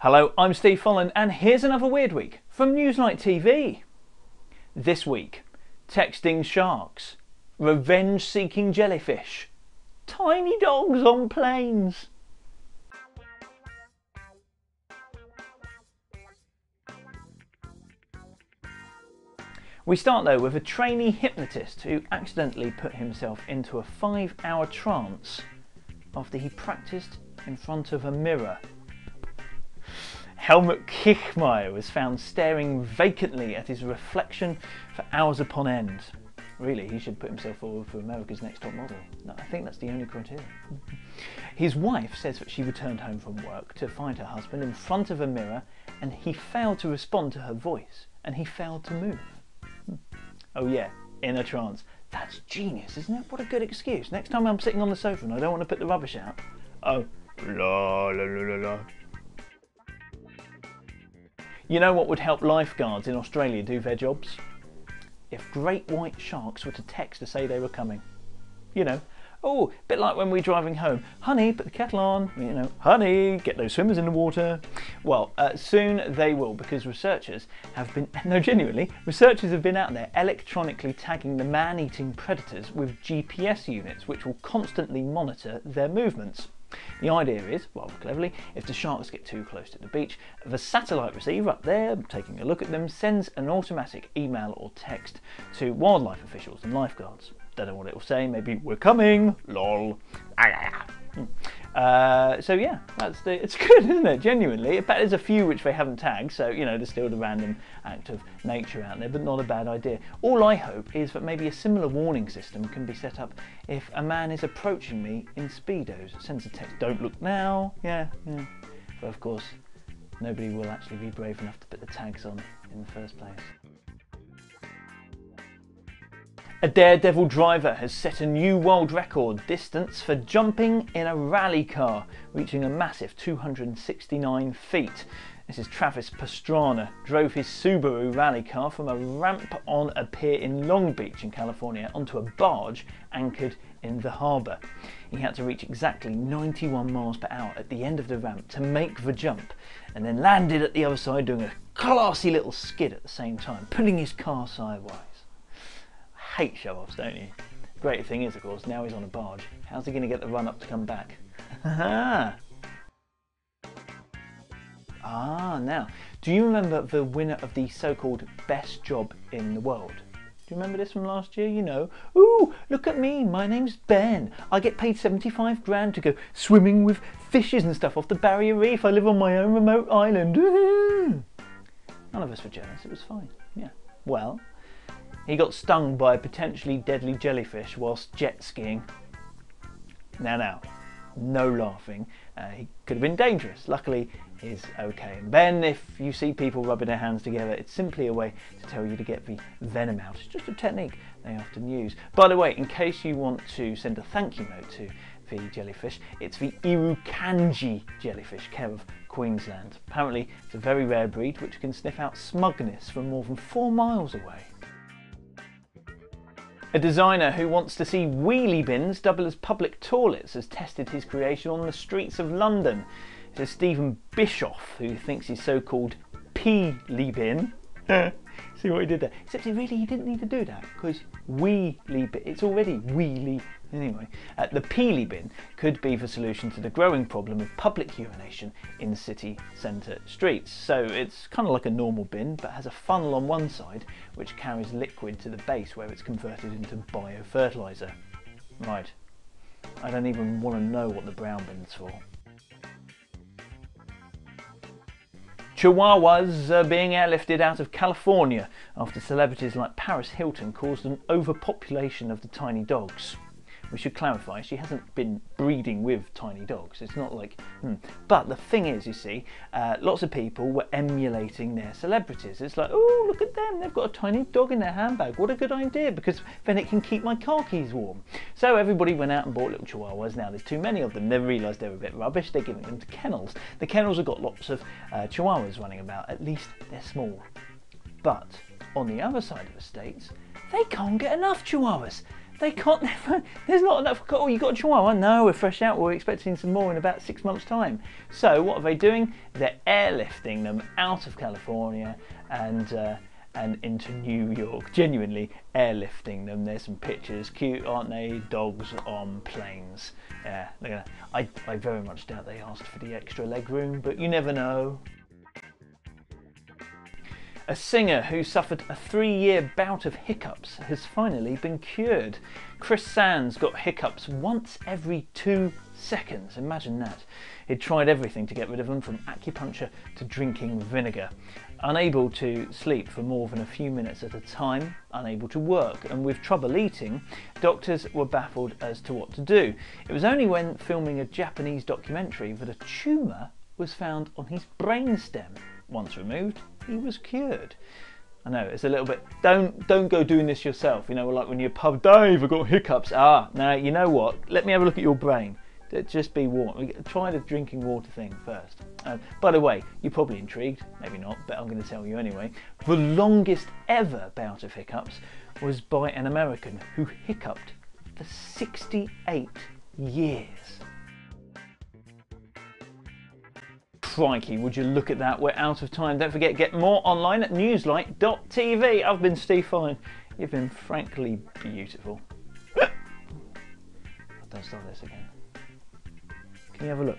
Hello, I'm Steve Folland and here's another weird week from NewsLite TV. This week, texting sharks, revenge-seeking jellyfish, tiny dogs on planes. We start though with a trainee hypnotist who accidentally put himself into a 5-hour trance after he practiced in front of a mirror. Helmut Kirchmeier was found staring vacantly at his reflection for hours upon end. Really, he should put himself forward for America's Next Top Model. No, I think that's the only criteria. His wife says that she returned home from work to find her husband in front of a mirror and he failed to respond to her voice and he failed to move. Oh yeah, in a trance. That's genius, isn't it? What a good excuse. Next time I'm sitting on the sofa and I don't want to put the rubbish out. Oh, la la la la la. You know what would help lifeguards in Australia do their jobs? If great white sharks were to text to say they were coming. You know, oh, a bit like when we're driving home. Honey, put the kettle on. You know, honey, get those swimmers in the water. Well, soon they will, because researchers have been, no, genuinely, researchers have been out there electronically tagging the man-eating predators with GPS units, which will constantly monitor their movements. The idea is, rather cleverly, if the sharks get too close to the beach, the satellite receiver up there, taking a look at them, sends an automatic email or text to wildlife officials and lifeguards. Don't know what it will say, maybe "we're coming, lol." So yeah, it's good, isn't it? Genuinely. In fact, there's a few which they haven't tagged, so you know, there's still the random act of nature out there, but not a bad idea. All I hope is that maybe a similar warning system can be set up if a man is approaching me in speedos. It sends a text, "Don't look now." Yeah. But of course, nobody will actually be brave enough to put the tags on in the first place. A daredevil driver has set a new world record distance for jumping in a rally car, reaching a massive 269 feet. This is Travis Pastrana, drove his Subaru rally car from a ramp on a pier in Long Beach in California onto a barge anchored in the harbour. He had to reach exactly 91 miles per hour at the end of the ramp to make the jump, and then landed at the other side doing a classy little skid at the same time, pulling his car sideways. Hate show-offs, don't you? Great thing is, of course, now he's on a barge. How's he going to get the run up to come back? Now, do you remember the winner of the so-called best job in the world? Do you remember this from last year? You know, ooh, look at me, my name's Ben. I get paid 75 grand to go swimming with fishes and stuff off the Barrier Reef. I live on my own remote island. None of us were jealous, it was fine. Yeah, well, he got stung by a potentially deadly jellyfish whilst jet skiing. Now, no laughing. He could have been dangerous. Luckily, he's okay. And Ben, if you see people rubbing their hands together, it's simply a way to tell you to get the venom out. It's just a technique they often use. By the way, in case you want to send a thank you note to the jellyfish, it's the Irukandji jellyfish, care of Queensland. Apparently, it's a very rare breed which can sniff out smugness from more than 4 miles away. A designer who wants to see wheelie bins double as public toilets has tested his creation on the streets of London. It's Stephen Bischoff, who thinks his so-called peelie bin. See what he did there? Except he didn't need to do that, because wheelie bin, it's already wheelie. Anyway, the peelie bin could be the solution to the growing problem of public urination in city centre streets. So it's kind of like a normal bin, but has a funnel on one side which carries liquid to the base where it's converted into biofertiliser. Right, I don't even want to know what the brown bin's for. Chihuahuas are being airlifted out of California after celebrities like Paris Hilton caused an overpopulation of the tiny dogs. We should clarify, she hasn't been breeding with tiny dogs. It's not like, But the thing is, you see, lots of people were emulating their celebrities. It's like, oh, look at them, they've got a tiny dog in their handbag. What a good idea, because then it can keep my car keys warm. So everybody went out and bought little chihuahuas. Now there's too many of them. They realised they were a bit rubbish. They're giving them to kennels. The kennels have got lots of chihuahuas running about. At least they're small. But on the other side of the States, they can't get enough chihuahuas. They can't. There's not enough. Oh, you got a chihuahua? No, we're fresh out. We're expecting some more in about 6 months' time. So what are they doing? They're airlifting them out of California and into New York. Genuinely airlifting them. There's some pictures. Cute, aren't they? Dogs on planes. Yeah, I very much doubt they asked for the extra leg room, but you never know. A singer who suffered a 3-year bout of hiccups has finally been cured. Chris Sands got hiccups once every 2 seconds. Imagine that. He'd tried everything to get rid of them, from acupuncture to drinking vinegar. Unable to sleep for more than a few minutes at a time, unable to work, and with trouble eating, doctors were baffled as to what to do. It was only when filming a Japanese documentary that a tumour was found on his brainstem. Once removed, he was cured. I know, it's a little bit, don't go doing this yourself, you know, like when you're pub, Dave, I've got hiccups. Now, you know what, let me have a look at your brain. Just be warm. Try the drinking water thing first. By the way, you're probably intrigued, maybe not, but I'm going to tell you anyway. The longest ever bout of hiccups was by an American who hiccuped for 68 years. Crikey, would you look at that? We're out of time. Don't forget, get more online at newslight.tv. I've been Steve Folland. You've been frankly beautiful. Don't start this again. Can you have a look?